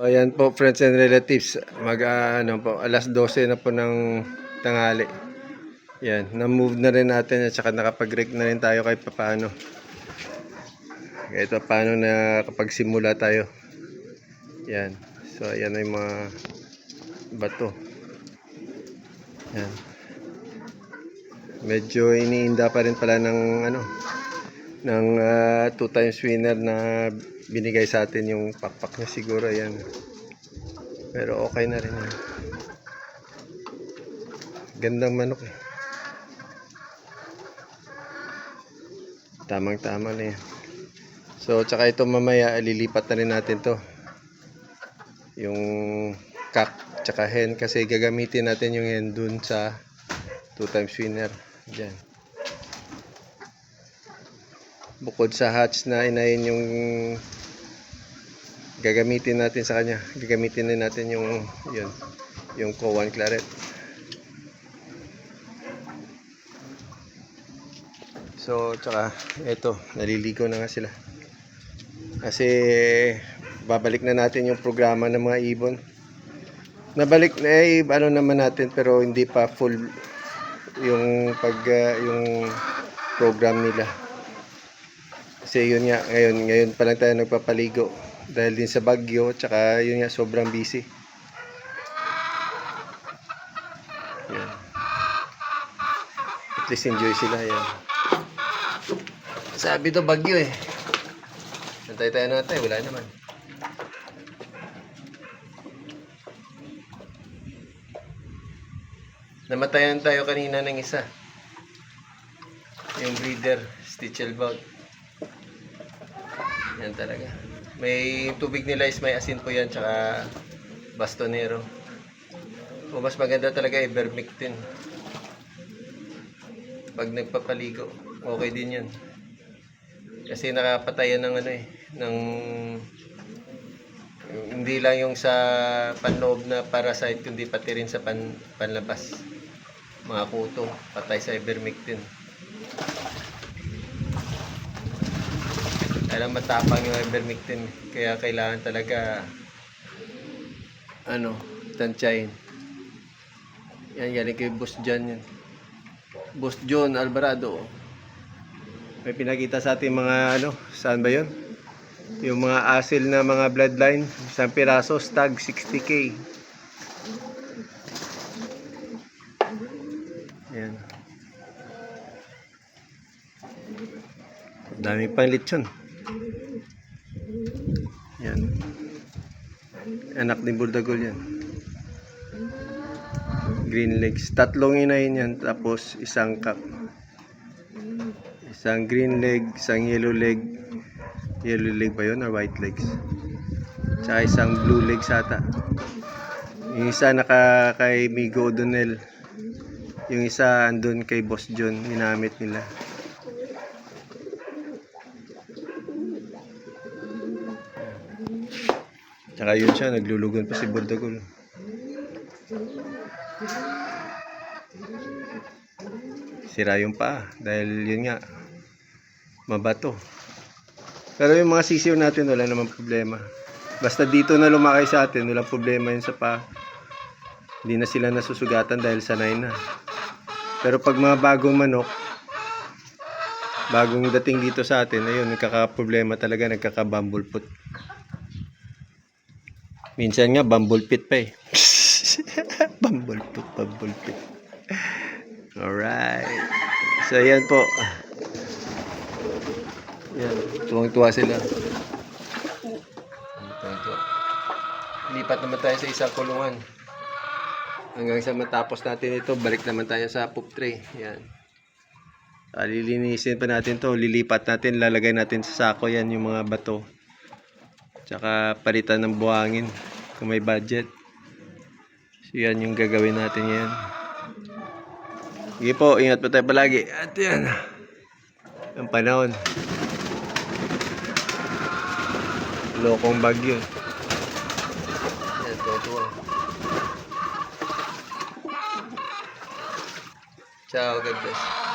Ayan po, friends and relatives. Ano po, alas 12 na po ng tanghali. Yan, na-move na rin natin at saka nakapag-rake na rin tayo kahit paano. Kahit paano na kapag simula tayo. Yan. So ayan na yung mga bato. Yan. Medyo iniinda pa rin pala ng ano ng 2 times winner na binigay sa atin yung pakpak niya siguro yan. Pero okay na rin yan. Gandang manok eh. Tamang tama na yan. So tsaka ito mamaya lilipat na rin natin to. Yung cock tsaka hen kasi gagamitin natin yung hen dun sa 2 times winner. Diyan. Bukod sa hatch na inayin yung gagamitin natin sa kanya, gagamitin din natin yung yun, yung Cowan Claret. So tsaka ito, naliligo na nga sila kasi babalik na natin yung programa ng mga ibon. Nabalik na ano naman natin pero hindi pa full yung yung program nila. Kasi yun nga, ngayon pa lang tayo nagpapaligo dahil din sa bagyo, tsaka yun nga sobrang busy. Yan. At least enjoy sila yan. Sabi to bagyo eh. Nantay tayo natin, wala naman. Namatayan tayo kanina ng isa. Yung breeder, Stichelbug. Yan talaga. May tubig nila is may asin po yan, tsaka bastonero. O mas maganda talaga ivermectin. Pag nagpapaligo, okay din yan. Kasi nakapatayan ng ano eh, ng hindi lang yung sa panloob na parasite, kundi pati rin sa panlabas. Mga kuto, patay sa ivermectin. Alam, matapang yung ivermectin, kaya kailangan talaga ano, tansyahin. Yan, galing kay Boss John yan. Boss John Alvarado. May pinakita sa ating mga ano, saan ba yun? Yung mga asil na mga bloodline, isang piraso, stag 60K. Yan. Dami pang lechon. Yan. Anak ni Buldagol yan. Green legs. Tatlong inahin yan. Tapos isang cup. Isang green leg, isang yellow leg. Yellow leg ba yun or white legs? Tsaka isang blue leg sata. Yung isa naka kay Migo O'Donnell. Yung isa andun kay Boss John. Ginamit nila. Tsaka yun siya, naglulugon pa si Buldagol. Sira yung paa dahil yun nga, mabato. Pero yung mga sisiw natin wala namang problema. Basta dito na lumakay sa atin, walang problema yun sa paa. Hindi na sila nasusugatan dahil sanay na. Pero pag mga bagong manok, bagong dating dito sa atin, ayun, nagkaka-problema talaga, nagkaka-bumbleput. Minsan nga, bumblepit pa eh. Bumblepit. Alright. So, ayan po. Ayan, tuwang-tuwa sila. Tuwang-tuwa. Lipat naman tayo sa isang kulungan. Hanggang sa matapos natin ito, balik naman tayo sa poop tray. Ayan. Lilinisin pa natin to, lilipat natin, lalagay natin sa sako yan yung mga bato. Tsaka palitan ng buhangin kung may budget. So yan yung gagawin natin yan. Sige po, ingat po tayo palagi. At yan, ang panahon. Lokong bagyo. Yan, tuwa. Ciao, God bless.